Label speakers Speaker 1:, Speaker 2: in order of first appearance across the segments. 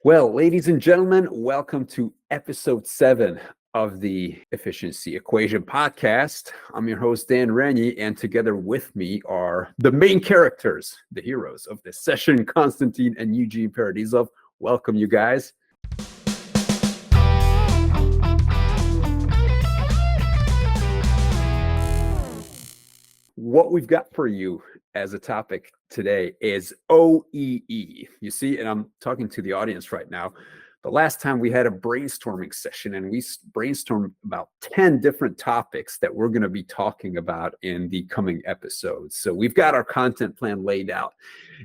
Speaker 1: Well, ladies and gentlemen, welcome to episode 7 of the Efficiency Equation podcast. I'm your host, Dan Rennie, and together with me are the main characters, the heroes of this session, Konstantin and Eugene Paradisov. Welcome, you guys. What we've got for you as a topic today is OEE. You see, and I'm talking to the audience right now. The last time we had a brainstorming session and we brainstormed about 10 different topics that we're going to be talking about in the coming episodes. So we've got our content plan laid out.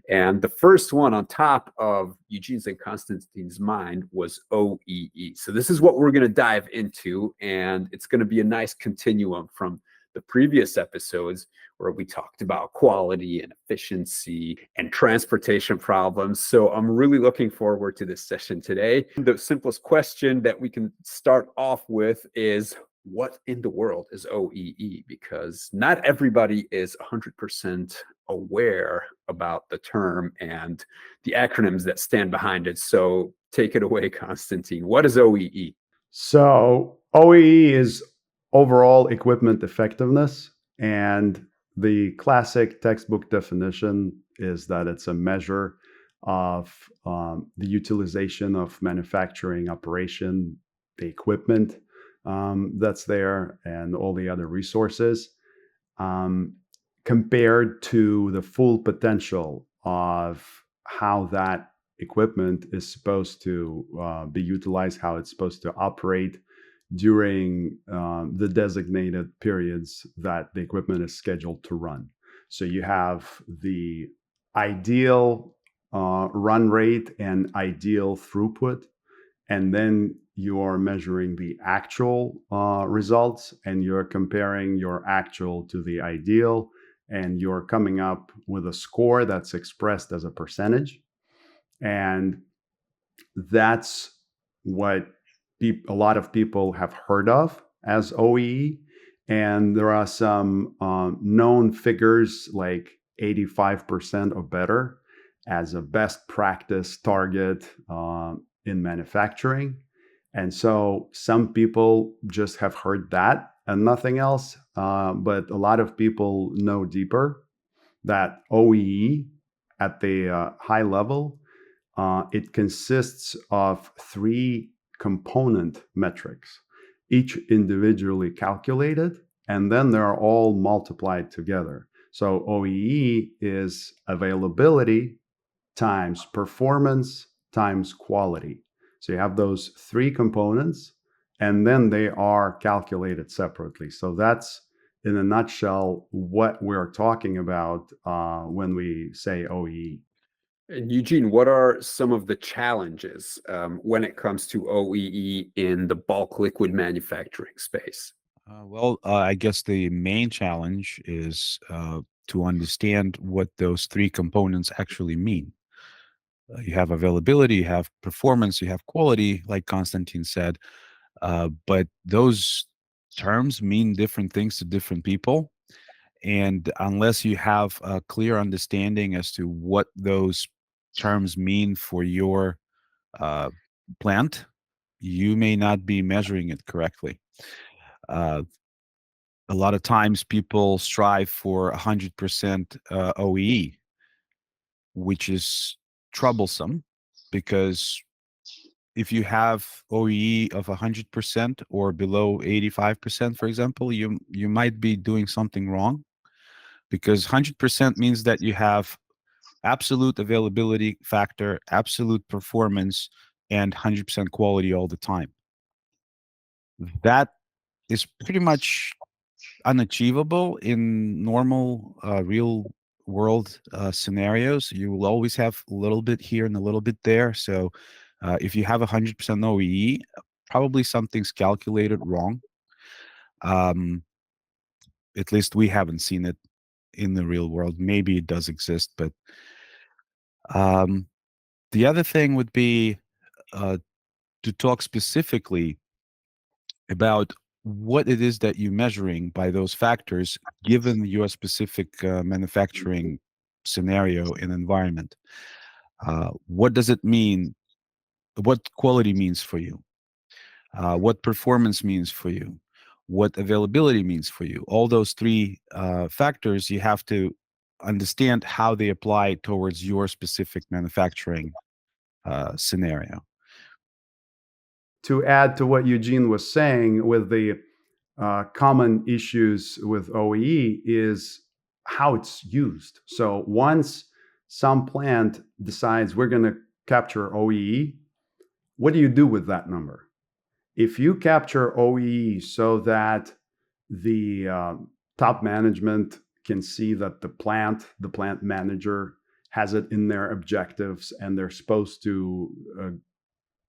Speaker 1: And the first one on top of Eugene's and Konstantin's mind was OEE. So this is what we're going to dive into, and it's going to be a nice continuum from the previous episodes where we talked about quality and efficiency and transportation problems. So I'm really looking forward to this session today. The simplest question that we can start off with is, what in the world is OEE? Because not everybody is 100% aware about the term and the acronyms that stand behind it. So take it away, Konstantin. What is OEE?
Speaker 2: So OEE is overall equipment effectiveness, and the classic textbook definition is that it's a measure of the utilization of manufacturing operation, the equipment that's there, and all the other resources, compared to the full potential of how that equipment is supposed to be utilized, how it's supposed to operate during the designated periods that the equipment is scheduled to run. So you have the ideal run rate and ideal throughput, and then you're measuring the actual results, and you're comparing your actual to the ideal, and you're coming up with a score that's expressed as a percentage. And that's what a lot of people have heard of as OEE. And there are some known figures like 85% or better as a best practice target in manufacturing. And so some people just have heard that and nothing else. But a lot of people know deeper that OEE at the high level, it consists of 3 component metrics, each individually calculated, and then they're all multiplied together. So OEE is availability times performance times quality. So you have those 3 components, and then they are calculated separately. So that's, in a nutshell, what we're talking about when we say OEE.
Speaker 1: And Eugene, what are some of the challenges when it comes to OEE in the bulk liquid manufacturing space?
Speaker 3: I guess the main challenge is to understand what those 3 components actually mean. You have availability, you have performance, you have quality, like Konstantin said, but those terms mean different things to different people. And unless you have a clear understanding as to what those terms mean for your uh, plant, you may not be measuring it correctly. Uh, a lot of times people strive for 100% OEE, which is troublesome because if you have OEE of 100% or below 85%, for example, you might be doing something wrong, because 100% means that you have absolute availability factor, absolute performance, and 100% quality all the time. That is pretty much unachievable in normal real world scenarios. You will always have a little bit here and a little bit there. So if you have 100% OEE, probably something's calculated wrong. At least we haven't seen it in the real world. Maybe it does exist, but the other thing would be to talk specifically about what it is that you're measuring by those factors, given your specific manufacturing scenario and environment. What does it mean what quality means for you, what performance means for you, what availability means for you. All those three factors, you have to understand how they apply towards your specific manufacturing scenario.
Speaker 2: To add to what Eugene was saying with the common issues with OEE is how it's used. So once some plant decides we're going to capture OEE, what do you do with that number? If you capture OEE so that the top management can see that the plant manager has it in their objectives and they're supposed to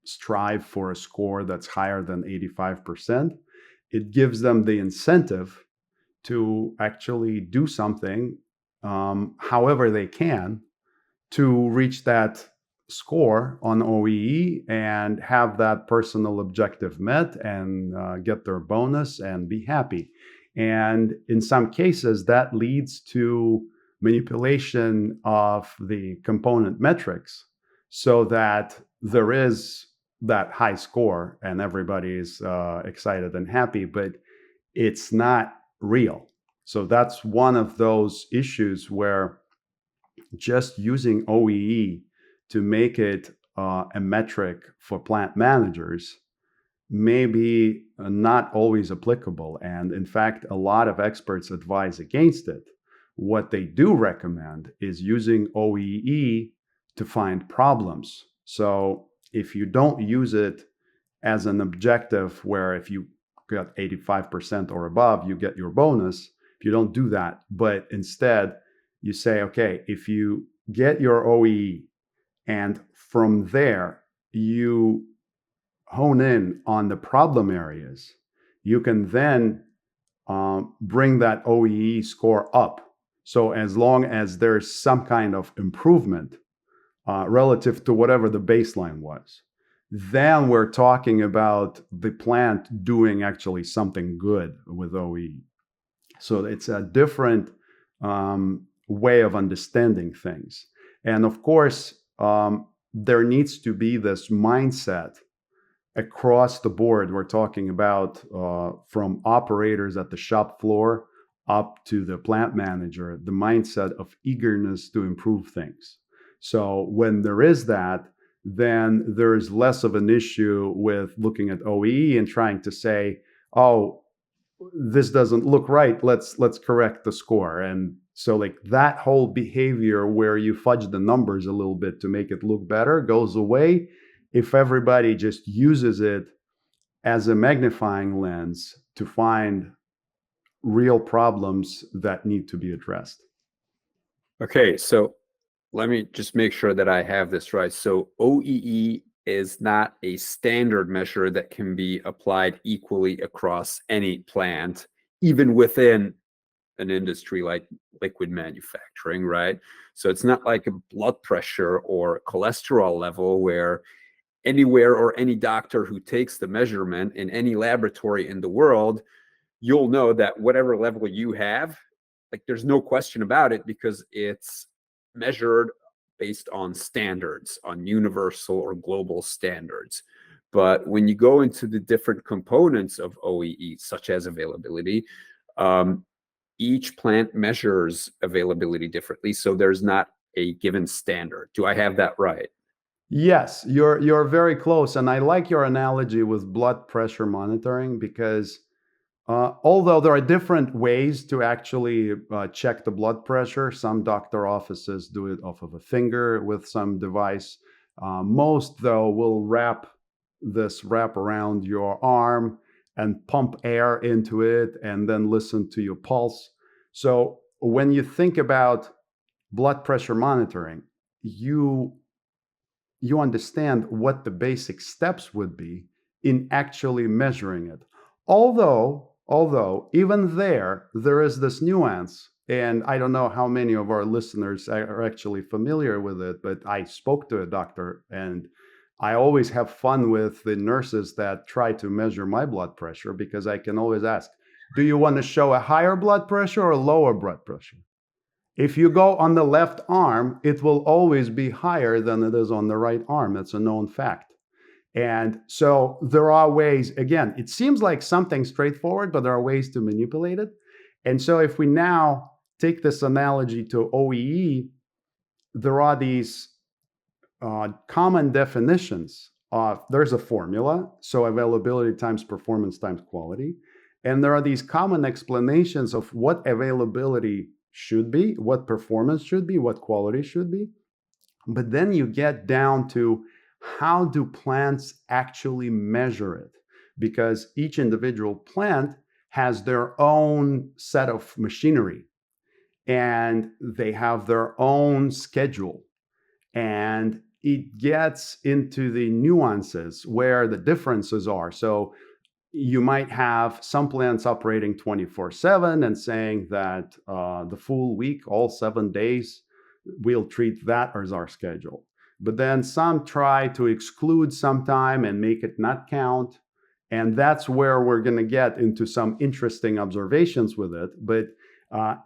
Speaker 2: strive for a score that's higher than 85%, it gives them the incentive to actually do something however they can to reach that score on OEE and have that personal objective met and get their bonus and be happy. And in some cases, that leads to manipulation of the component metrics so that there is that high score and everybody's excited and happy, but it's not real. So that's one of those issues where just using OEE to make it a metric for plant managers may be not always applicable. And in fact, a lot of experts advise against it. What they do recommend is using OEE to find problems. So if you don't use it as an objective where if you got 85% or above, you get your bonus, if you don't do that, but instead you say, okay, if you get your OEE and from there you hone in on the problem areas, you can then bring that OEE score up. So as long as there's some kind of improvement relative to whatever the baseline was, then we're talking about the plant doing actually something good with OEE. So it's a different way of understanding things. And of course, there needs to be this mindset across the board. We're talking about from operators at the shop floor up to the plant manager, the mindset of eagerness to improve things. So when there is that, then there is less of an issue with looking at OEE and trying to say, oh, this doesn't look right, let's correct the score. And so like that whole behavior where you fudge the numbers a little bit to make it look better goes away if everybody just uses it as a magnifying lens to find real problems that need to be addressed.
Speaker 1: Okay, so let me just make sure that I have this right. So OEE is not a standard measure that can be applied equally across any plant, even within an industry like liquid manufacturing, right? So it's not like a blood pressure or cholesterol level where anywhere or any doctor who takes the measurement in any laboratory in the world, you'll know that whatever level you have, like there's no question about it because it's measured based on standards, on universal or global standards. But when you go into the different components of OEE, such as availability, each plant measures availability differently. So there's not a given standard. Do I have that right?
Speaker 2: Yes, you're very close. And I like your analogy with blood pressure monitoring because although there are different ways to actually check the blood pressure, some doctor offices do it off of a finger with some device. Most, though, will wrap around your arm and pump air into it and then listen to your pulse. So when you think about blood pressure monitoring, you understand what the basic steps would be in actually measuring it. Although even there is this nuance, and I don't know how many of our listeners are actually familiar with it, but I spoke to a doctor and I always have fun with the nurses that try to measure my blood pressure because I can always ask, do you want to show a higher blood pressure or a lower blood pressure? If you go on the left arm, it will always be higher than it is on the right arm. That's a known fact. And so there are ways, again, it seems like something straightforward, but there are ways to manipulate it. And so if we now take this analogy to OEE, there are these common definitions of, there's a formula, so availability times performance times quality. And there are these common explanations of what availability should be, what performance should be, what quality should be. But then you get down to how do plants actually measure it? Because each individual plant has their own set of machinery and they have their own schedule. And it gets into the nuances where the differences are. So you might have some plants operating 24/7 and saying that the full week, all 7 days, we'll treat that as our schedule. But then some try to exclude some time and make it not count. And that's where we're going to get into some interesting observations with it. But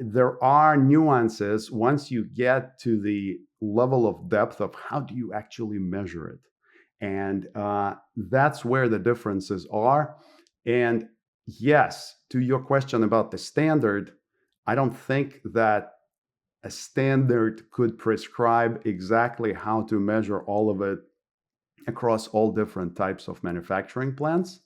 Speaker 2: there are nuances once you get to the level of depth of how do you actually measure it. And that's where the differences are. And yes, to your question about the standard, I don't think that a standard could prescribe exactly how to measure all of it across all different types of manufacturing plants.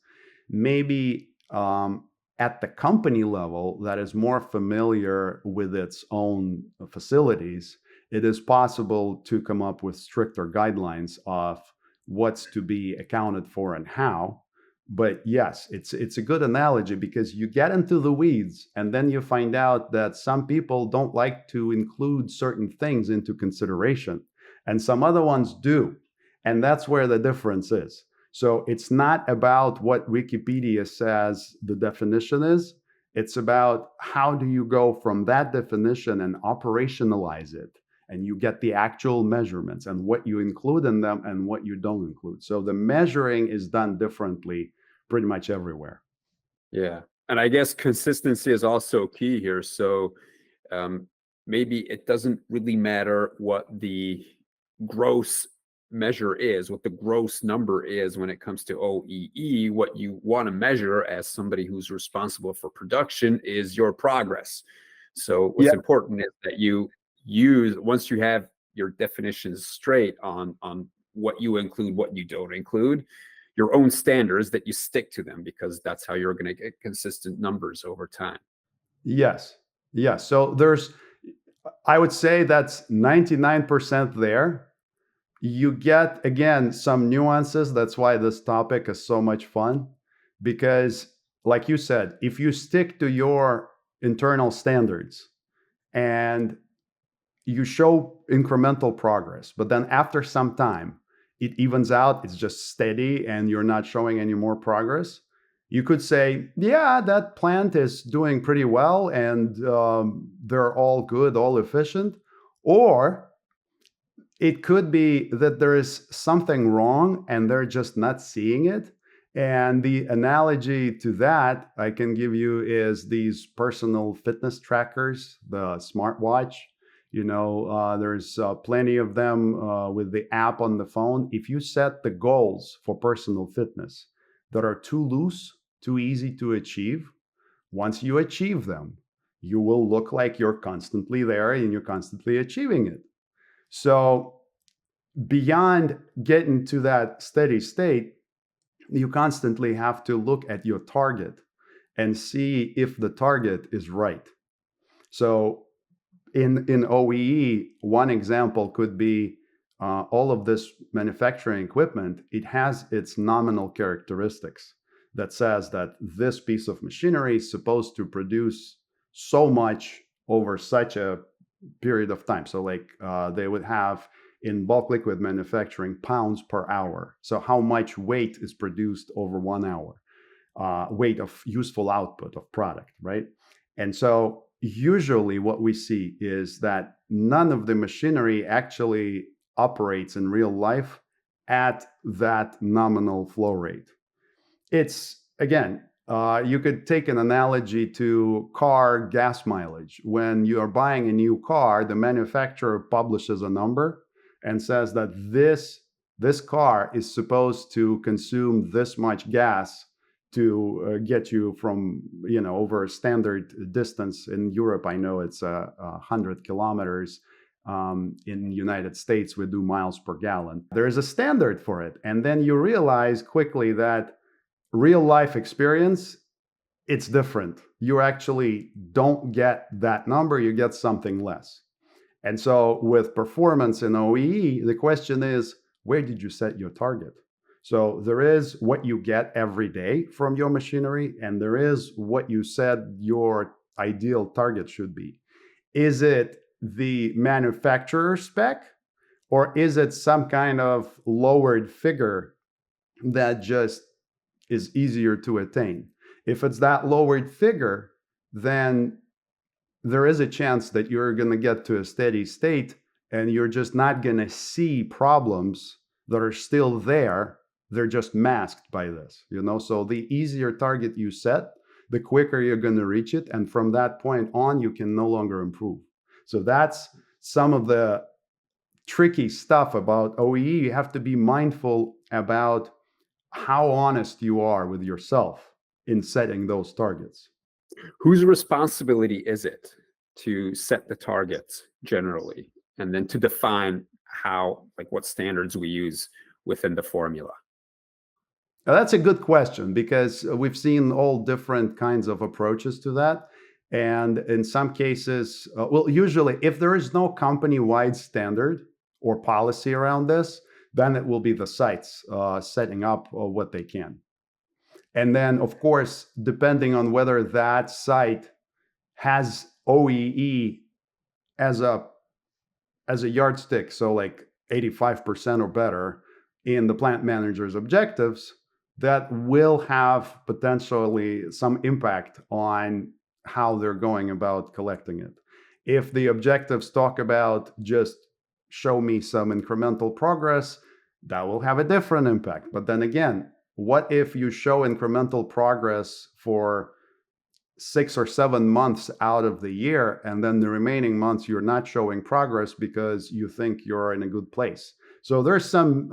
Speaker 2: Maybe at the company level that is more familiar with its own facilities, it is possible to come up with stricter guidelines of what's to be accounted for and how. But yes, it's a good analogy because you get into the weeds and then you find out that some people don't like to include certain things into consideration and some other ones do. And that's where the difference is. So it's not about what Wikipedia says the definition is. It's about how do you go from that definition and operationalize it, and you get the actual measurements and what you include in them and what you don't include. So the measuring is done differently pretty much everywhere.
Speaker 1: Yeah. And I guess consistency is also key here. So maybe it doesn't really matter what the gross measure is, what the gross number is when it comes to OEE. What you want to measure as somebody who's responsible for production is your progress. So what's important is that you use, once you have your definitions straight on what you include, what you don't include, your own standards, that you stick to them, because that's how you're going to get consistent numbers over time.
Speaker 2: Yes. Yes. So I would say that's 99% there. You get, again, some nuances. That's why this topic is so much fun, because like you said, if you stick to your internal standards and you show incremental progress, but then after some time, it evens out, it's just steady and you're not showing any more progress, you could say, yeah, that plant is doing pretty well and they're all good, all efficient. Or it could be that there is something wrong and they're just not seeing it. And the analogy to that I can give you is these personal fitness trackers, the smartwatch. There's plenty of them with the app on the phone. If you set the goals for personal fitness that are too loose, too easy to achieve, once you achieve them, you will look like you're constantly there and you're constantly achieving it. So beyond getting to that steady state, you constantly have to look at your target and see if the target is right. So in OEE, one example could be all of this manufacturing equipment. It has its nominal characteristics that says that this piece of machinery is supposed to produce so much over such a period of time. So like they would have in bulk liquid manufacturing pounds per hour. So how much weight is produced over 1 hour, weight of useful output of product, right? And so usually what we see is that none of the machinery actually operates in real life at that nominal flow rate. It's, again, you could take an analogy to car gas mileage. When you are buying a new car, the manufacturer publishes a number and says that this this car is supposed to consume this much gas to get you from, over a standard distance. In Europe, I know it's 100 kilometers. In the United States, we do miles per gallon. There is a standard for it. And then you realize quickly that real life experience, it's different. You actually don't get that number, you get something less. And so with performance in OEE, the question is, where did you set your target? So there is what you get every day from your machinery, and there is what you said your ideal target should be. Is it the manufacturer spec, or is it some kind of lowered figure that just is easier to attain? If it's that lowered figure, then there is a chance that you're going to get to a steady state and you're just not going to see problems that are still there. They're just masked by this, So the easier target you set, the quicker you're going to reach it. And from that point on, you can no longer improve. So that's some of the tricky stuff about OEE. You have to be mindful about how honest you are with yourself in setting those targets.
Speaker 1: Whose responsibility is it to set the targets generally, and then to define what standards we use within the formula?
Speaker 2: Now, that's a good question, because we've seen all different kinds of approaches to that. And in some cases, usually if there is no company-wide standard or policy around this, then it will be the sites setting up what they can. And then, of course, depending on whether that site has OEE as a yardstick, so like 85% or better in the plant manager's objectives, that will have potentially some impact on how they're going about collecting it. If the objectives talk about just show me some incremental progress, that will have a different impact. But then again, what if you show incremental progress for 6 or 7 months out of the year, and then the remaining months you're not showing progress because you think you're in a good place? So there's some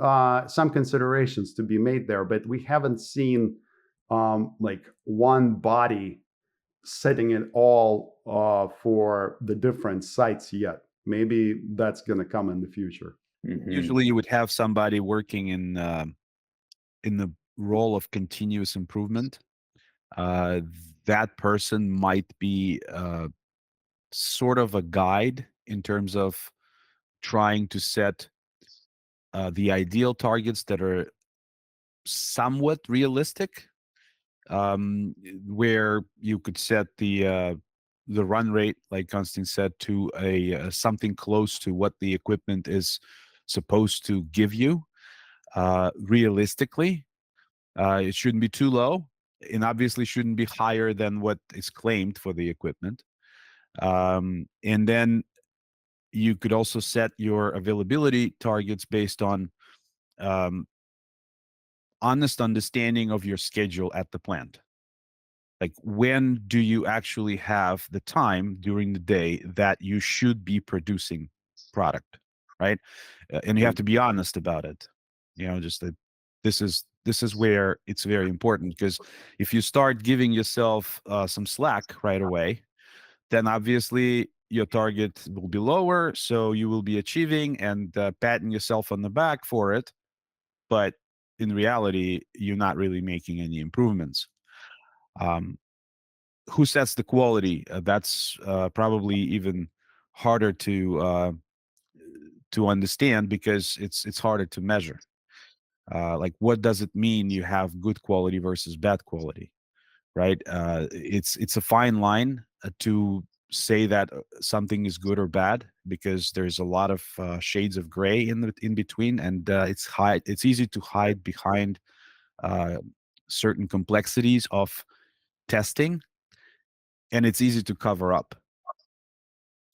Speaker 2: considerations to be made there, but we haven't seen like one body setting it all for the different sites yet. Maybe that's going to come in the future.
Speaker 1: Mm-hmm.
Speaker 3: Usually you would have somebody working in the role of continuous improvement. That person might be sort of a guide in terms of trying to set the ideal targets that are somewhat realistic, where you could set the run rate, like Konstantin said, to a something close to what the equipment is supposed to give you realistically. It shouldn't be too low, and obviously shouldn't be higher than what is claimed for the equipment. And then you could also set your availability targets based on honest understanding of your schedule at the plant. Like, when do you actually have the time during the day that you should be producing product, right? And you have to be honest about it. Just that this is where it's very important, because if you start giving yourself some slack right away, then obviously your target will be lower, so you will be achieving and patting yourself on the back for it, but in reality you're not really making any improvements. Who sets the quality? That's probably even harder to understand, because it's harder to measure. Like, what does it mean you have good quality versus bad quality, right? It's a fine line to say that something is good or bad, because there's a lot of shades of gray in between, and it's easy to hide behind certain complexities of testing, and it's easy to cover up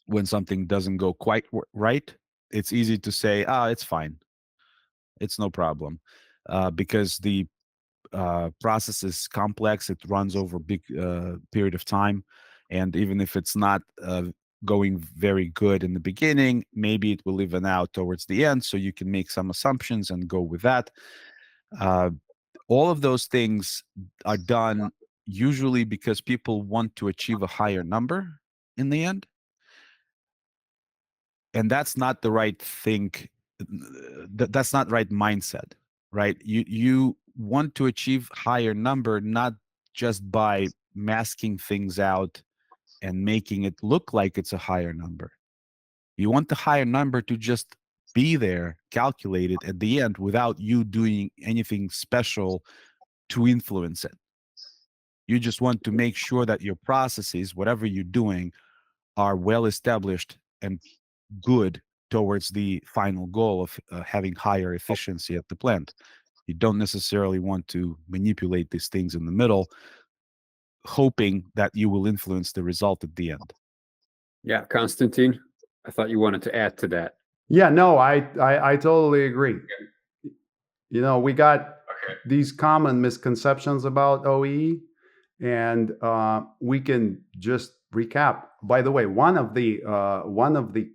Speaker 3: when something doesn't go quite right. It's easy to say, it's fine, it's no problem, because the process is complex. It runs over a big period of time, and even if it's not going very good in the beginning. Maybe it will even out towards the end, so you can make some assumptions and go with that. All of those things are done usually because people want to achieve a higher number in the end. And that's not the right thing. That's not right mindset, right? You want to achieve higher number, not just by masking things out and making it look like it's a higher number. You want the higher number to just be there, calculated at the end without you doing anything special to influence it. You just want to make sure that your processes, whatever you're doing, are well established and good towards the final goal of having higher efficiency at the plant. You don't necessarily want to manipulate these things in the middle, hoping that you will influence the result at the end.
Speaker 1: Yeah, Konstantin, I thought you wanted to add to that.
Speaker 2: Yeah, no, I totally agree. You know, we got these common misconceptions about OEE, and we can just recap. By the way, one of the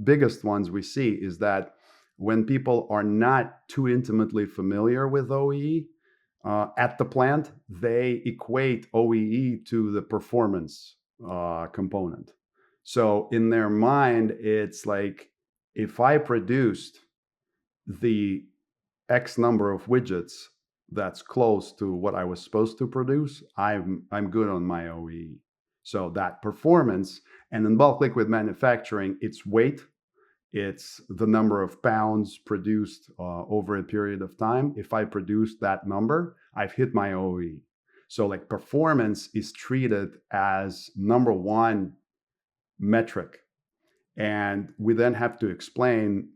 Speaker 2: biggest ones we see is that when people are not too intimately familiar with OEE at the plant, they equate OEE to the performance component. So in their mind, it's like, if I produced the X number of widgets that's close to what I was supposed to produce, I'm good on my OEE. So that performance, and in bulk liquid manufacturing, it's weight, it's the number of pounds produced over a period of time. If I produce that number, I've hit my OEE. So like performance is treated as number one metric. And we then have to explain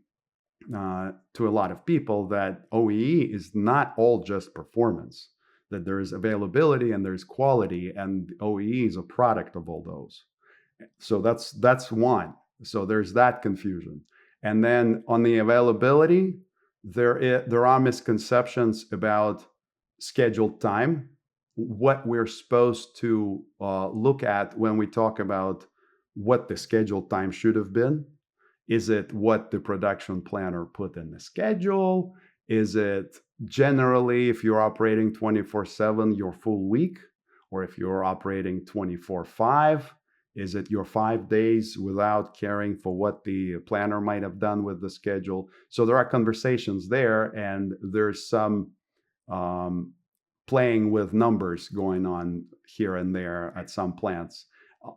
Speaker 2: to a lot of people that OEE is not all just performance, that there is availability and there's quality, and OEE is a product of all those. So that's one. So there's that confusion. And then on the availability, there are misconceptions about scheduled time, what we're supposed to look at when we talk about what the scheduled time should have been. Is it what the production planner put in the schedule? Is it generally, if you're operating 24/7, your full week? Or if you're operating 24/5, is it your 5 days without caring for what the planner might have done with the schedule? So there are conversations there, and there's some playing with numbers going on here and there at some plants.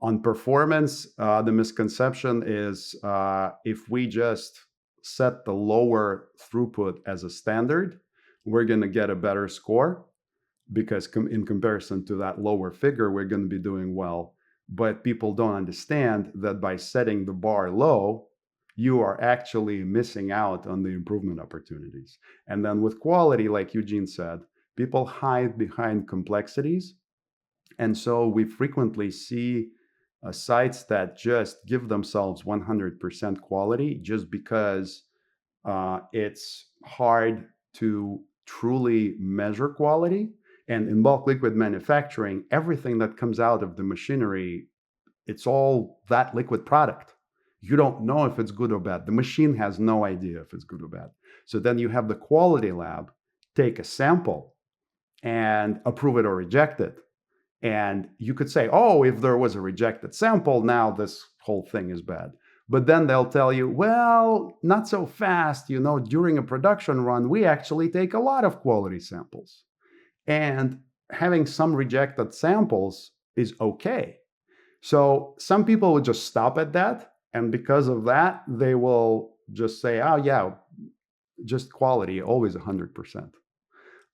Speaker 2: On performance, the misconception is if we just set the lower throughput as a standard, we're going to get a better score, because in comparison to that lower figure, we're going to be doing well. But people don't understand that by setting the bar low, you are actually missing out on the improvement opportunities. And then with quality, like Eugene said, people hide behind complexities. And so we frequently see sites that just give themselves 100% quality just because it's hard to truly measure quality. And in bulk liquid manufacturing, everything that comes out of the machinery, it's all that liquid product. You don't know if it's good or bad. The machine has no idea if it's good or bad. So then you have the quality lab take a sample and approve it or reject it. And you could say, oh, if there was a rejected sample, now this whole thing is bad. But then they'll tell you, well, not so fast. You know, during a production run, we actually take a lot of quality samples. And having some rejected samples is okay. So some people would just stop at that. And because of that, they will just say, oh, yeah, just quality, always 100%.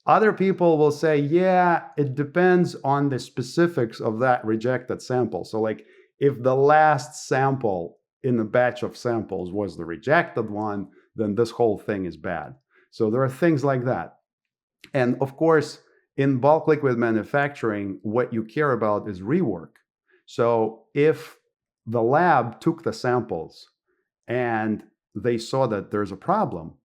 Speaker 2: Other people will say, yeah, it depends on the specifics of that rejected sample. So like if the last sample in a batch of samples was the rejected one, then this whole thing is bad. So there are things like that. And of course, in bulk liquid manufacturing, what you care about is rework. So if the lab took the samples and they saw that there's a problem,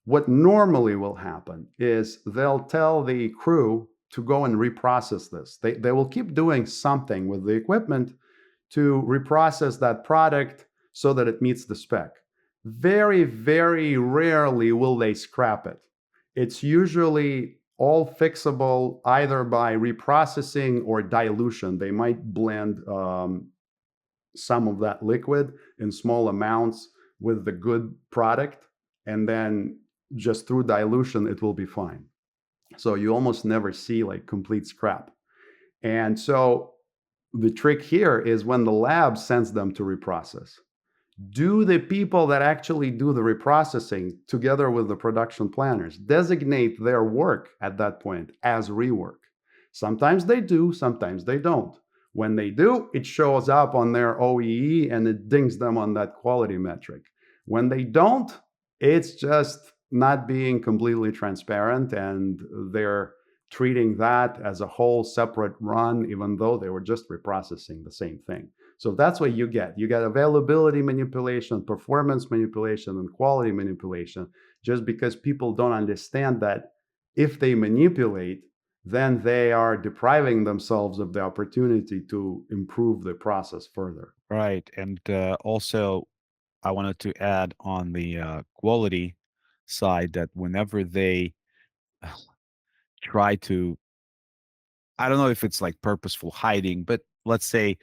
Speaker 2: what normally will happen is they'll tell the crew to go and reprocess this. They will keep doing something with the equipment to reprocess that product so that it meets the spec. Very, very rarely will they scrap it. It's usually all fixable either by reprocessing or dilution. They might blend some of that liquid in small amounts with the good product, and then just through dilution, it will be fine. So you almost never see like complete scrap. And so the trick here is when the lab sends them to reprocess, do the people that actually do the reprocessing together with the production planners designate their work at that point as rework? Sometimes they do, sometimes they don't. When they do, it shows up on their OEE and it dings them on that quality metric. When they don't, it's just not being completely transparent, and they're treating that as a whole separate run, even though they were just reprocessing the same thing. So that's what you get. You get availability manipulation, performance manipulation, and quality manipulation, just because people don't understand that if they manipulate, then they are depriving themselves of the opportunity to improve the process further.
Speaker 3: Right. And also, I wanted to add on the quality side that whenever they try to, I don't know if it's like purposeful hiding, but let's say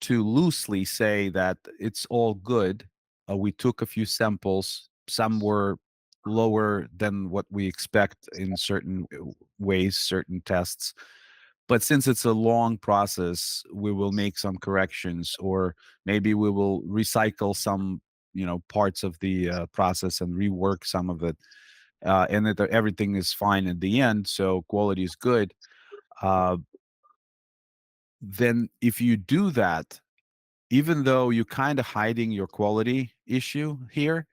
Speaker 3: to loosely say that it's all good. We took a few samples, some were lower than what we expect in certain ways, certain tests. But since it's a long process, we will make some corrections, or maybe we will recycle some, parts of the process and rework some of it, and that everything is fine in the end. So quality is good. Uh, then if you do that, even though you're kind of hiding your quality issue here,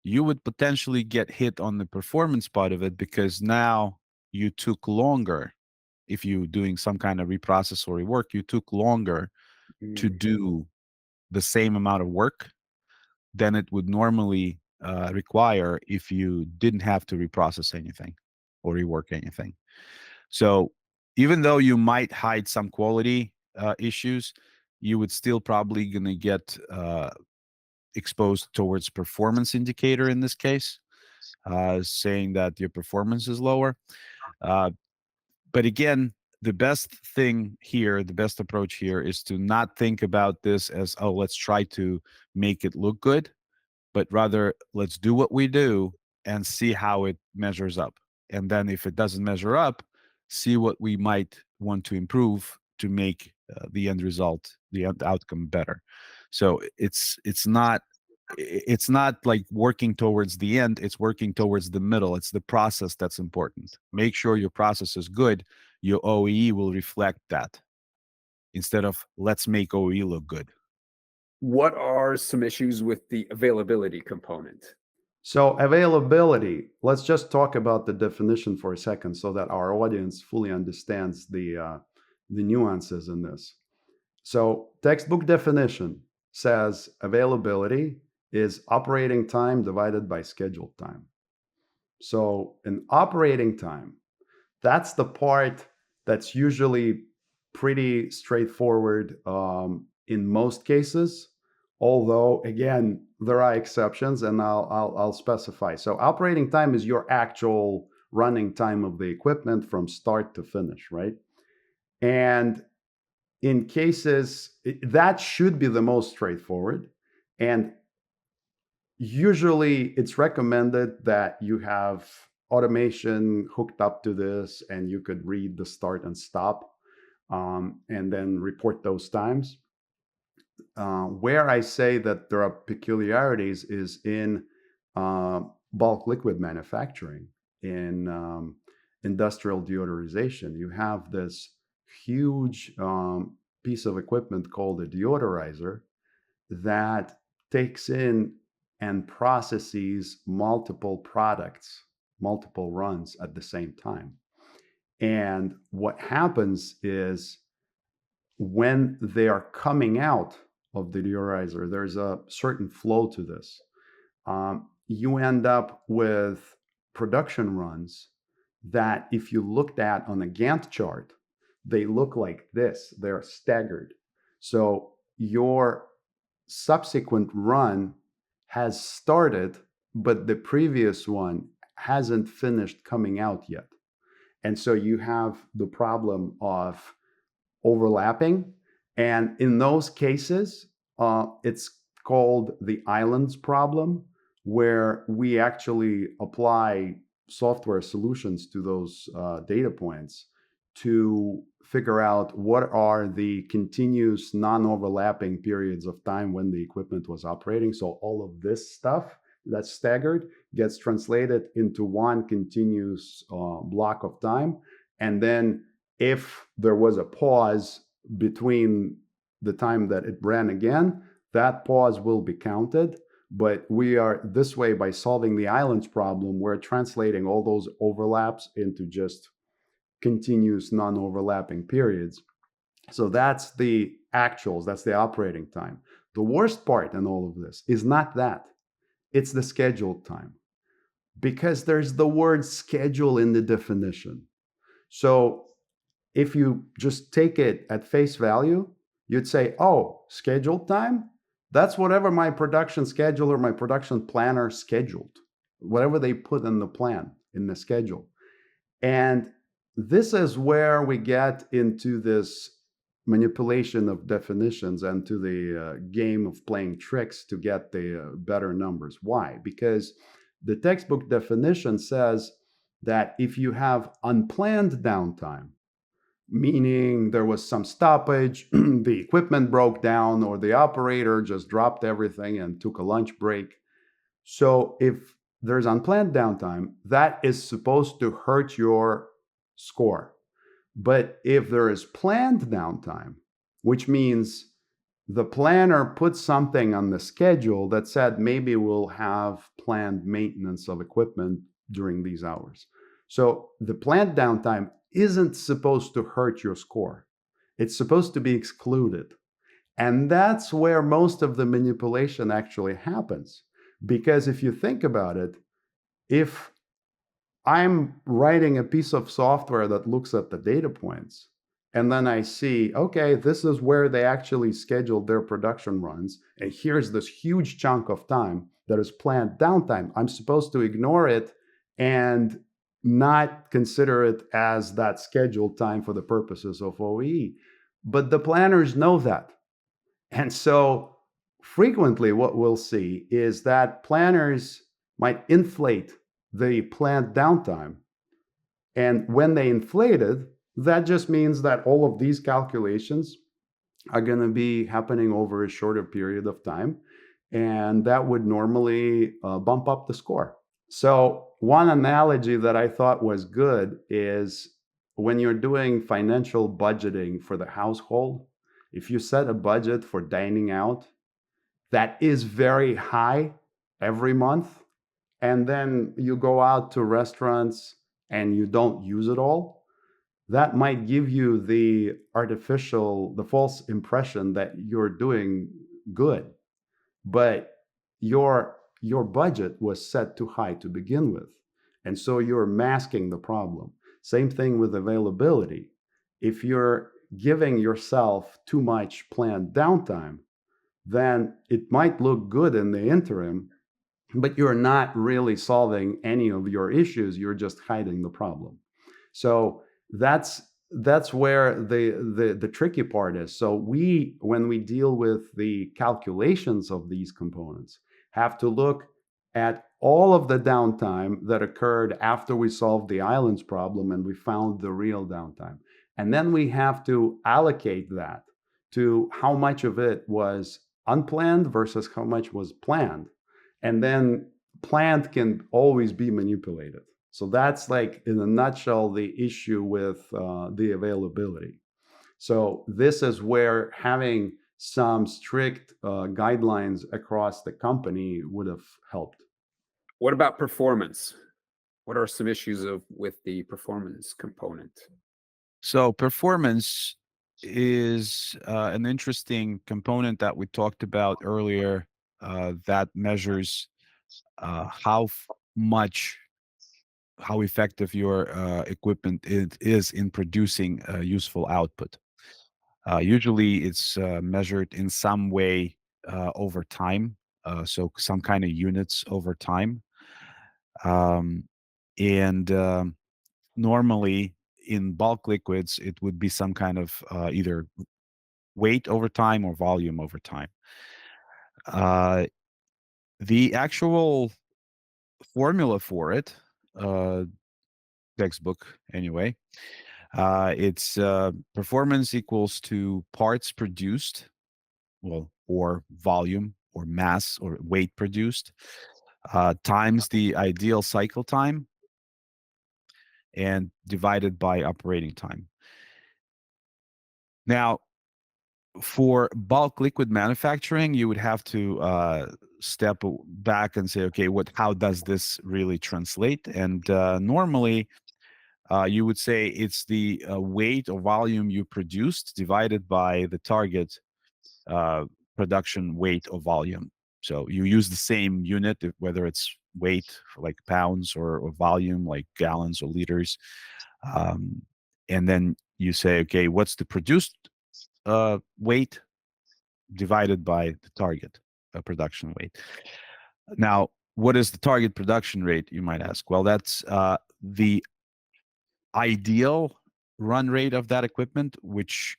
Speaker 3: you would potentially get hit on the performance part of it, because now you took longer. If you're doing some kind of reprocess or rework, you took longer to do the same amount of work than it would normally require if you didn't have to reprocess anything or rework anything. So even though you might hide some quality issues, you would still probably going to get exposed towards performance indicator in this case, saying that your performance is lower. But again, the best thing here, the best approach here is to not think about this as, oh, let's try to make it look good, but rather let's do what we do and see how it measures up. And then if it doesn't measure up, see what we might want to improve to make the end result, the end outcome better. So it's not like working towards the end, it's working towards the middle. It's the process that's important. Make sure your process is good. Your OEE will reflect that, instead of let's make OEE look good.
Speaker 1: What are some issues with the availability component?
Speaker 2: So availability, let's just talk about the definition for a second so that our audience fully understands the nuances in this. So textbook definition says availability is operating time divided by scheduled time. So in operating time, that's the part that's usually pretty straightforward in most cases. Although, again, there are exceptions, and I'll specify. So operating time is your actual running time of the equipment from start to finish, right? And in cases, that should be the most straightforward. And usually it's recommended that you have automation hooked up to this, and you could read the start and stop, and then report those times. Where I say that there are peculiarities is in bulk liquid manufacturing, in industrial deodorization. You have this huge piece of equipment called a deodorizer that takes in and processes multiple products, multiple runs at the same time. And what happens is when they are coming out of the deodorizer, there's a certain flow to this. You end up with production runs that, if you looked at on a Gantt chart, they look like this. They're staggered. So your subsequent run has started, but the previous one hasn't finished coming out yet. And so you have the problem of overlapping. And in those cases, it's called the islands problem, where we actually apply software solutions to those data points to figure out what are the continuous non-overlapping periods of time when the equipment was operating. So all of this stuff that's staggered gets translated into one continuous block of time. And then if there was a pause between the time that it ran again, that pause will be counted. But we are this way, by solving the islands problem, we're translating all those overlaps into just continuous non-overlapping periods. So that's the actuals, that's the operating time. The worst part in all of this is not that, it's the scheduled time, because there's the word schedule in the definition. So if you just take it at face value, you'd say, oh, scheduled time? That's whatever my production scheduler, my production planner scheduled, whatever they put in the plan, in the schedule. And this is where we get into this manipulation of definitions and to the game of playing tricks to get the better numbers. Why? Because the textbook definition says that if you have unplanned downtime, meaning there was some stoppage, the equipment broke down, or the operator just dropped everything and took a lunch break. So if there's unplanned downtime, that is supposed to hurt your score. But if there is planned downtime, which means the planner put something on the schedule that said maybe we'll have planned maintenance of equipment during these hours. So the planned downtime isn't supposed to hurt your score. It's supposed to be excluded. And that's where most of the manipulation actually happens. Because if you think about it, if I'm writing a piece of software that looks at the data points, and then I see, okay, this is where they actually scheduled their production runs, and here's this huge chunk of time that is planned downtime, I'm supposed to ignore it and not consider it as that scheduled time for the purposes of OEE. But the planners know that. And so frequently what we'll see is that planners might inflate the planned downtime. And when they inflate it, that just means that all of these calculations are going to be happening over a shorter period of time. And that would normally bump up the score. So one analogy that I thought was good is when you're doing financial budgeting for the household, if you set a budget for dining out that is very high every month, and then you go out to restaurants and you don't use it all, that might give you the false impression that you're doing good. But your budget was set too high to begin with. And so you're masking the problem. Same thing with availability. If you're giving yourself too much planned downtime, then it might look good in the interim, but you're not really solving any of your issues. You're just hiding the problem. So that's where the tricky part is. So when we deal with the calculations of these components, have to look at all of the downtime that occurred after we solved the islands problem and we found the real downtime. And then we have to allocate that to how much of it was unplanned versus how much was planned. And then planned can always be manipulated. So that's, like, in a nutshell, the issue with the availability. So this is where having some strict guidelines across the company would have helped.
Speaker 1: What about performance? What are some issues with the performance component?
Speaker 3: So performance is an interesting component that we talked about earlier that measures how effective your equipment is in producing useful output. Usually it's measured in some way over time, so some kind of units over time. Um, and normally in bulk liquids, it would be some kind of either weight over time or volume over time. The actual formula for it, textbook anyway, it's performance equals to parts produced, well, or volume or mass or weight produced, times the ideal cycle time and divided by operating time. Now, for bulk liquid manufacturing, you would have to step back and say, okay, how does this really translate? And normally, you would say it's the weight or volume you produced divided by the target production weight or volume. So you use the same unit, whether it's weight like pounds or volume like gallons or liters. And then you say, okay, what's the produced weight divided by the target production weight. Now, what is the target production rate, you might ask? Well, that's the ideal run rate of that equipment, which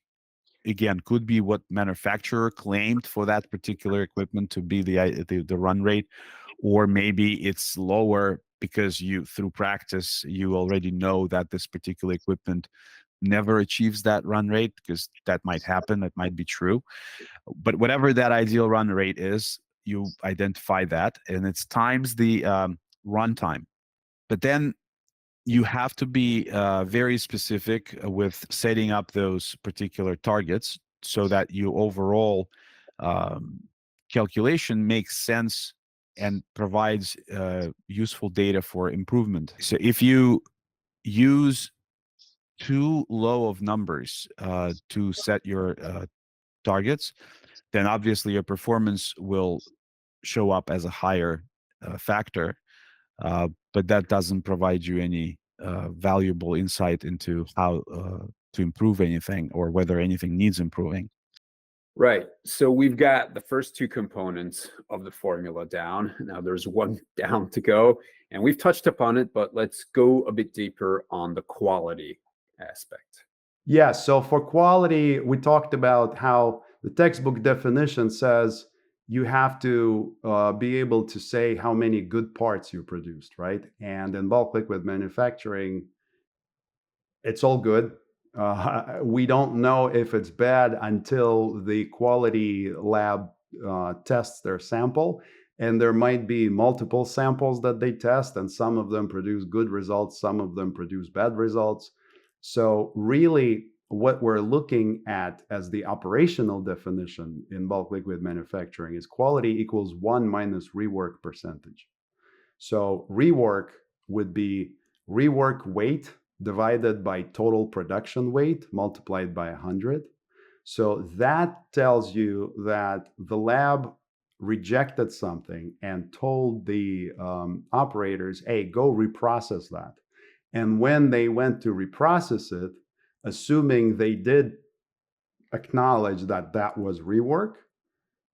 Speaker 3: again could be what manufacturer claimed for that particular equipment to be the run rate, or maybe it's lower because you through practice you already know that this particular equipment never achieves that run rate, because that might happen, that might be true. But whatever that ideal run rate is, you identify that, and it's times the runtime. But then you have to be very specific with setting up those particular targets so that your overall calculation makes sense and provides useful data for improvement. So if you use too low of numbers to set your targets, then obviously your performance will show up as a higher factor, but that doesn't provide you any valuable insight into how to improve anything or whether anything needs improving.
Speaker 1: Right. So we've got the first two components of the formula down. Now there's one down to go, and we've touched upon it, but let's go a bit deeper on the quality aspect.
Speaker 2: Yeah, so for quality, we talked about how the textbook definition says you have to be able to say how many good parts you produced, right? And in bulk liquid manufacturing, it's all good. We don't know if it's bad until the quality lab tests their sample. And there might be multiple samples that they test, and some of them produce good results, some of them produce bad results. So, really, what we're looking at as the operational definition in bulk liquid manufacturing is quality equals 1 minus rework percentage. So, rework would be rework weight divided by total production weight multiplied by 100. So that tells you that the lab rejected something and told the operators, hey, go reprocess that. And when they went to reprocess it, assuming they did acknowledge that that was rework,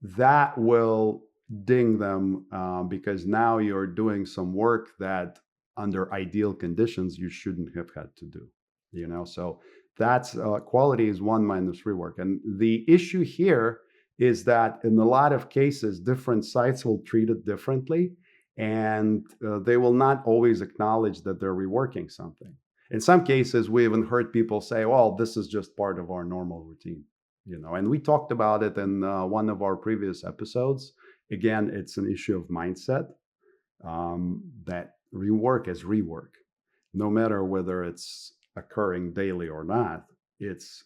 Speaker 2: that will ding them because now you're doing some work that under ideal conditions you shouldn't have had to do, so that's quality is 1 minus rework. And the issue here is that in a lot of cases different sites will treat it differently, and they will not always acknowledge that they're reworking something. In some cases we even heard people say, well, this is just part of our normal routine. And we talked about it in one of our previous episodes. Again, it's an issue of mindset, that rework is rework. No matter whether it's occurring daily or not, it's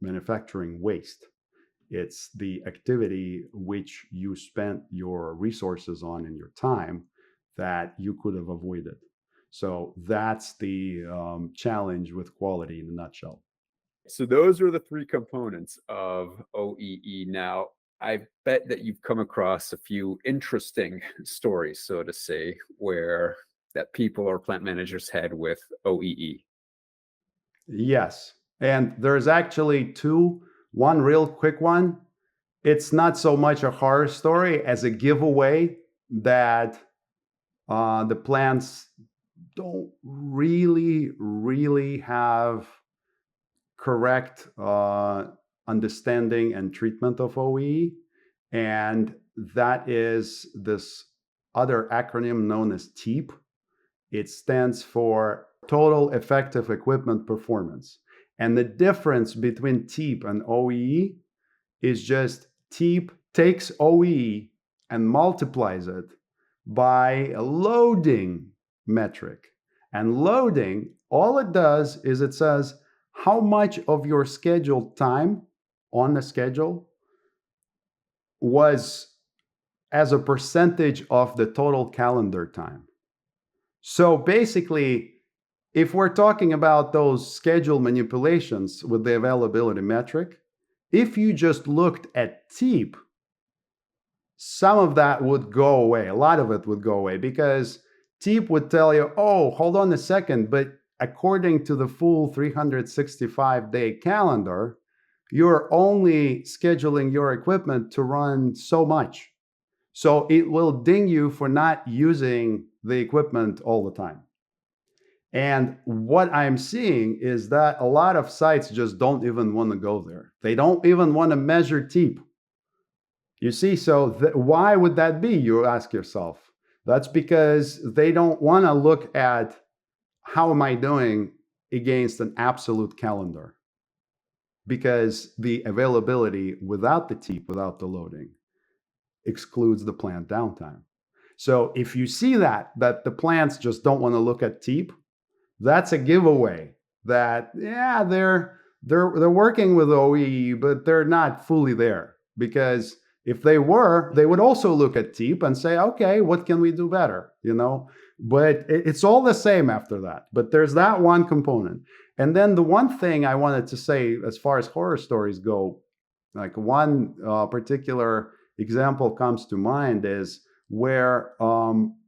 Speaker 2: manufacturing waste. It's the activity which you spent your resources on and your time that you could have avoided. So that's the challenge with quality in a nutshell.
Speaker 1: So those are the three components of OEE. Now, I bet that you've come across a few interesting stories, so to say, where that people or plant managers had with OEE.
Speaker 2: Yes. And there's actually two one real quick one. It's not so much a horror story as a giveaway that the plants don't really have correct understanding and treatment of OEE. And that is this other acronym known as TEEP. It stands for Total Effective Equipment Performance. And the difference between TEEP and OEE is just TEEP takes OEE and multiplies it by a loading metric. And loading, all it does is it says how much of your scheduled time on the schedule was as a percentage of the total calendar time. So basically, if we're talking about those schedule manipulations with the availability metric, if you just looked at TEEP, some of that would go away. A lot of it would go away because TEEP would tell you, oh, hold on a second, but according to the full 365-day calendar, you're only scheduling your equipment to run so much. So it will ding you for not using the equipment all the time. And what I'm seeing is that a lot of sites just don't even want to go there. They don't even want to measure TEEP. You see, so why would that be, you ask yourself? That's because they don't want to look at how am I doing against an absolute calendar, because the availability without the TEEP, without the loading, excludes the plant downtime. So if you see that the plants just don't want to look at TEEP, that's a giveaway that, yeah, they're working with OEE, but they're not fully there. Because if they were, they would also look at TEEP and say, okay, what can we do better? But it's all the same after that. But there's that one component. And then the one thing I wanted to say, as far as horror stories go, like one particular example comes to mind is where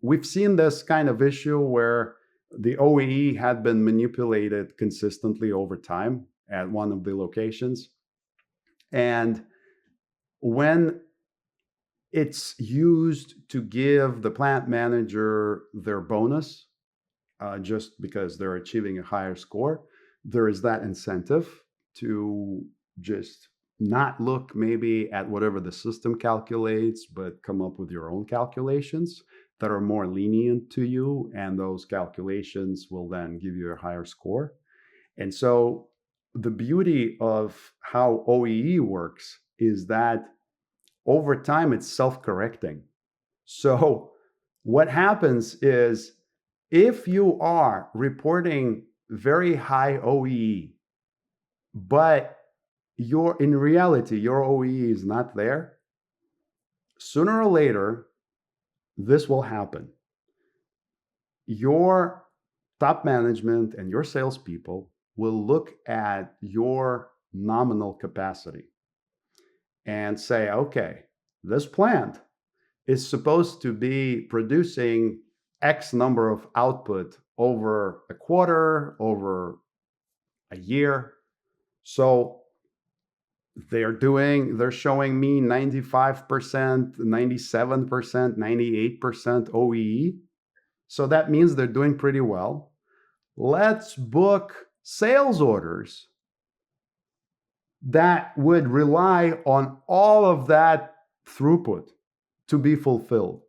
Speaker 2: we've seen this kind of issue where the OEE had been manipulated consistently over time at one of the locations. And when it's used to give the plant manager their bonus, just because they're achieving a higher score, there is that incentive to just not look maybe at whatever the system calculates, but come up with your own calculations that are more lenient to you. And those calculations will then give you a higher score. And so the beauty of how OEE works is that over time, it's self-correcting. So what happens is if you are reporting very high OEE, but in reality, your OEE is not there, sooner or later, this will happen. Your top management and your salespeople will look at your nominal capacity and say, okay, this plant is supposed to be producing X number of output over a quarter, over a year. So they're showing me 95%, 97%, 98% OEE. So that means they're doing pretty well. Let's book sales orders that would rely on all of that throughput to be fulfilled.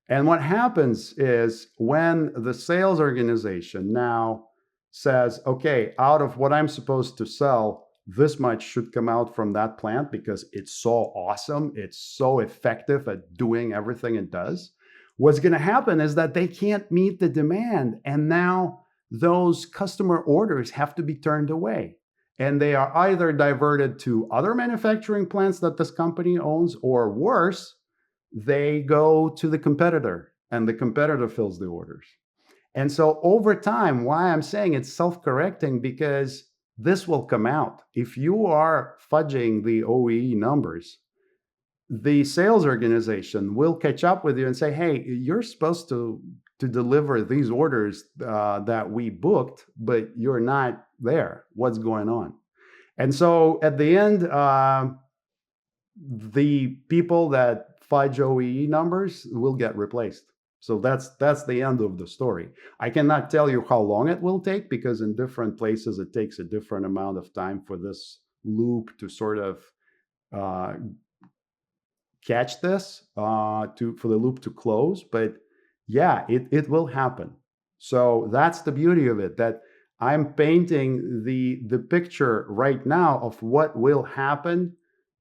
Speaker 2: And what happens is when the sales organization now says, okay, out of what I'm supposed to sell, this much should come out from that plant because it's so awesome, it's so effective at doing everything it does. What's going to happen is that they can't meet the demand. And now those customer orders have to be turned away. And they are either diverted to other manufacturing plants that this company owns, or worse, they go to the competitor and the competitor fills the orders. And so over time, why I'm saying it's self-correcting, because this will come out. If you are fudging the OEE numbers, the sales organization will catch up with you and say, hey, you're supposed to deliver these orders that we booked, but you're not there. What's going on? And so at the end, the people that fudge OEE numbers will get replaced. So that's the end of the story. I cannot tell you how long it will take, because in different places it takes a different amount of time for this loop to sort of uh, catch this, for the loop to close. But yeah, it will happen. So that's the beauty of it, that I'm painting the picture right now of what will happen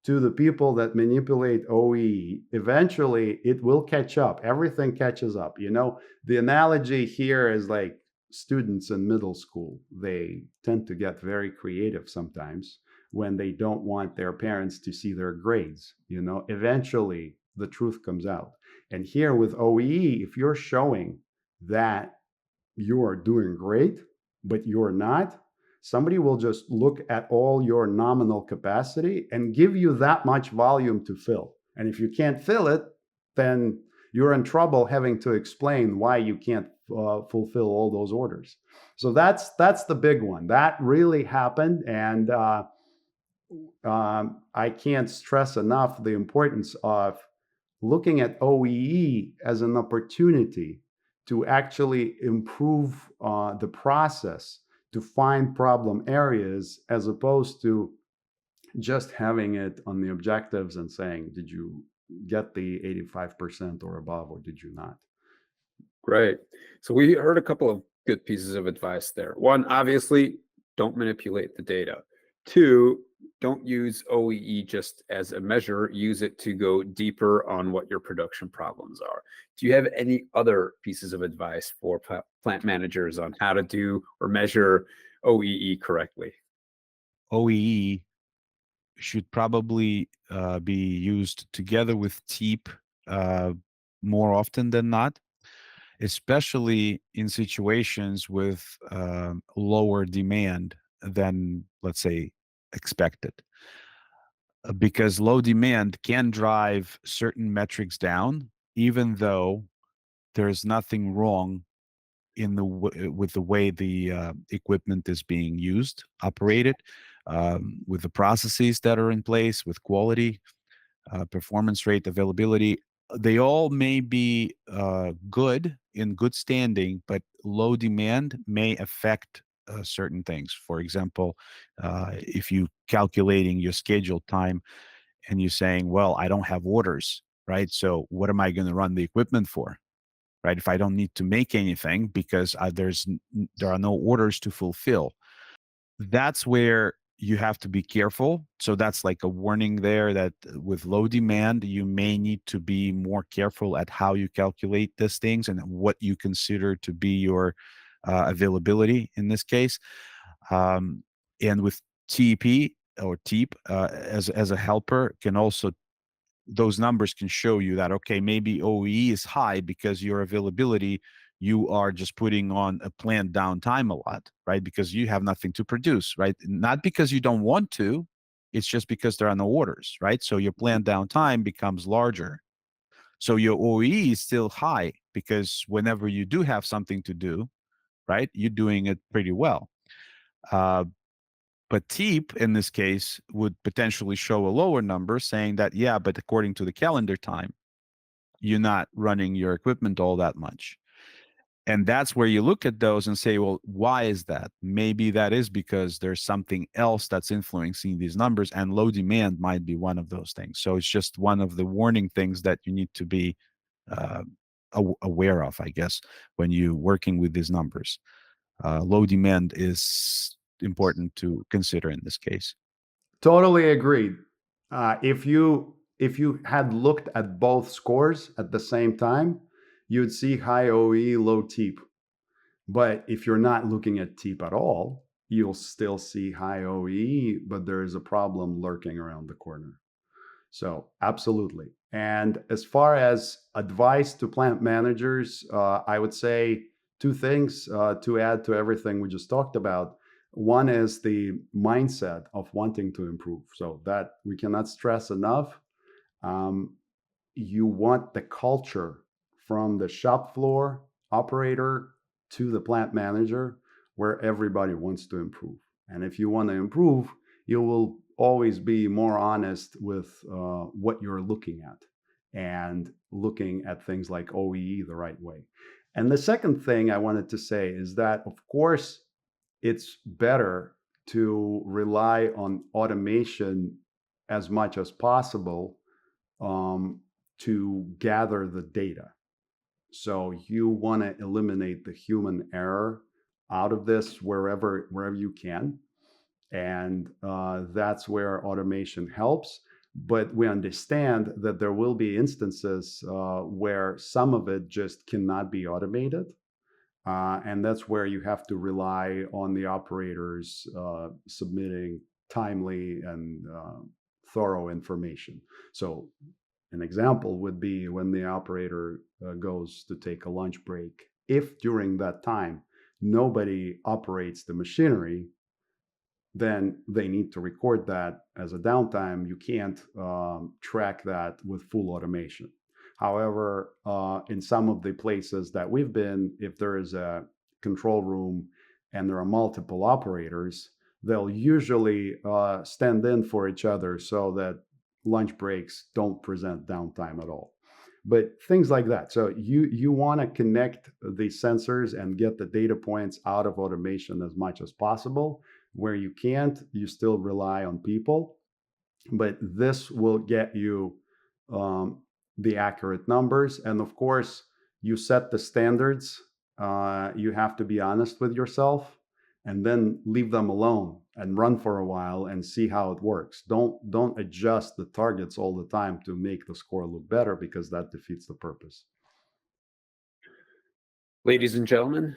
Speaker 2: to the people that manipulate OEE. Eventually it will catch up. Everything catches up. The analogy here is like students in middle school. They tend to get very creative sometimes when they don't want their parents to see their grades. Eventually the truth comes out. And here with OEE, if you're showing that you are doing great, but you're not, somebody will just look at all your nominal capacity and give you that much volume to fill. And if you can't fill it, then you're in trouble having to explain why you can't fulfill all those orders. So that's the big one. That really happened. And I can't stress enough the importance of looking at OEE as an opportunity to actually improve the process, to find problem areas, as opposed to just having it on the objectives and saying, did you get the 85% or above, or did you not?
Speaker 1: Great. So we heard a couple of good pieces of advice there. One, obviously, don't manipulate the data. Two, don't use OEE just as a measure. Use it to go deeper on what your production problems are. Do you have any other pieces of advice for plant managers on how to do or measure OEE correctly?
Speaker 3: OEE should probably be used together with TEEP more often than not, especially in situations with lower demand than, let's say, expected. Because low demand can drive certain metrics down, even though there's nothing wrong with the way the equipment is being used, operated, with the processes that are in place, with quality, performance rate, availability. They all may be good, in good standing, but low demand may affect certain things. For example, if you calculating your scheduled time and you're saying, well, I don't have orders, right? So what am I going to run the equipment for? Right? If I don't need to make anything because there are no orders to fulfill, that's where you have to be careful. So that's like a warning there, that with low demand, you may need to be more careful at how you calculate these things and what you consider to be your availability in this case. And with TEP or TEEP as a helper, can also, those numbers can show you that, okay, maybe OEE is high because your availability, you are just putting on a planned downtime a lot, right? Because you have nothing to produce, right? Not because you don't want to, it's just because there are no orders, right? So your planned downtime becomes larger. So your OEE is still high because whenever you do have something to do, right, you're doing it pretty well. But TEEP in this case would potentially show a lower number, saying that, yeah, but according to the calendar time, you're not running your equipment all that much. And that's where you look at those and say, well, why is that? Maybe that is because there's something else that's influencing these numbers, and low demand might be one of those things. So it's just one of the warning things that you need to be uh, aware of, I guess, when you're working with these numbers. Low demand is important to consider in this case.
Speaker 2: Totally agreed. If you had looked at both scores at the same time, you'd see high OE, low TEEP. But if you're not looking at TEEP at all, you'll still see high OE, but there is a problem lurking around the corner. So absolutely. And as far as advice to plant managers, I would say two things to add to everything we just talked about. One is the mindset of wanting to improve. So that we cannot stress enough. You want the culture from the shop floor operator to the plant manager, where everybody wants to improve. And if you want to improve, you will always be more honest with what you're looking at and looking at things like OEE the right way. And the second thing I wanted to say is that, of course, it's better to rely on automation as much as possible to gather the data. So you want to eliminate the human error out of this wherever you can, and that's where automation helps. But we understand that there will be instances where some of it just cannot be automated. And that's where you have to rely on the operators submitting timely and thorough information. So an example would be when the operator goes to take a lunch break. If during that time nobody operates the machinery, then they need to record that as a downtime. You can't track that with full automation. However, in some of the places that we've been, if there is a control room and there are multiple operators, they'll usually stand in for each other so that lunch breaks don't present downtime at all. But things like that. So you want to connect the sensors and get the data points out of automation as much as possible. Where you can't, you still rely on people. But this will get you the accurate numbers. And of course, you set the standards. You have to be honest with yourself, and then leave them alone and run for a while and see how it works. Don't adjust the targets all the time to make the score look better, because that defeats the purpose.
Speaker 1: Ladies and gentlemen,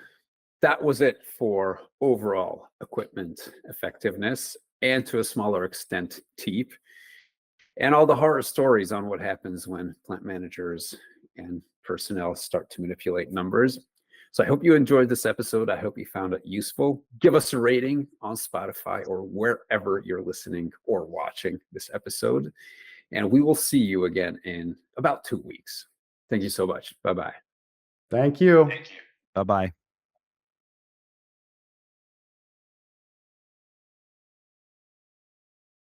Speaker 1: that was it for overall equipment effectiveness, and to a smaller extent, TEEP, and all the horror stories on what happens when plant managers and personnel start to manipulate numbers. So I hope you enjoyed this episode. I hope you found it useful. Give us a rating on Spotify or wherever you're listening or watching this episode. And we will see you again in about 2 weeks. Thank you so much. Bye-bye.
Speaker 2: Thank you.
Speaker 3: Bye-bye.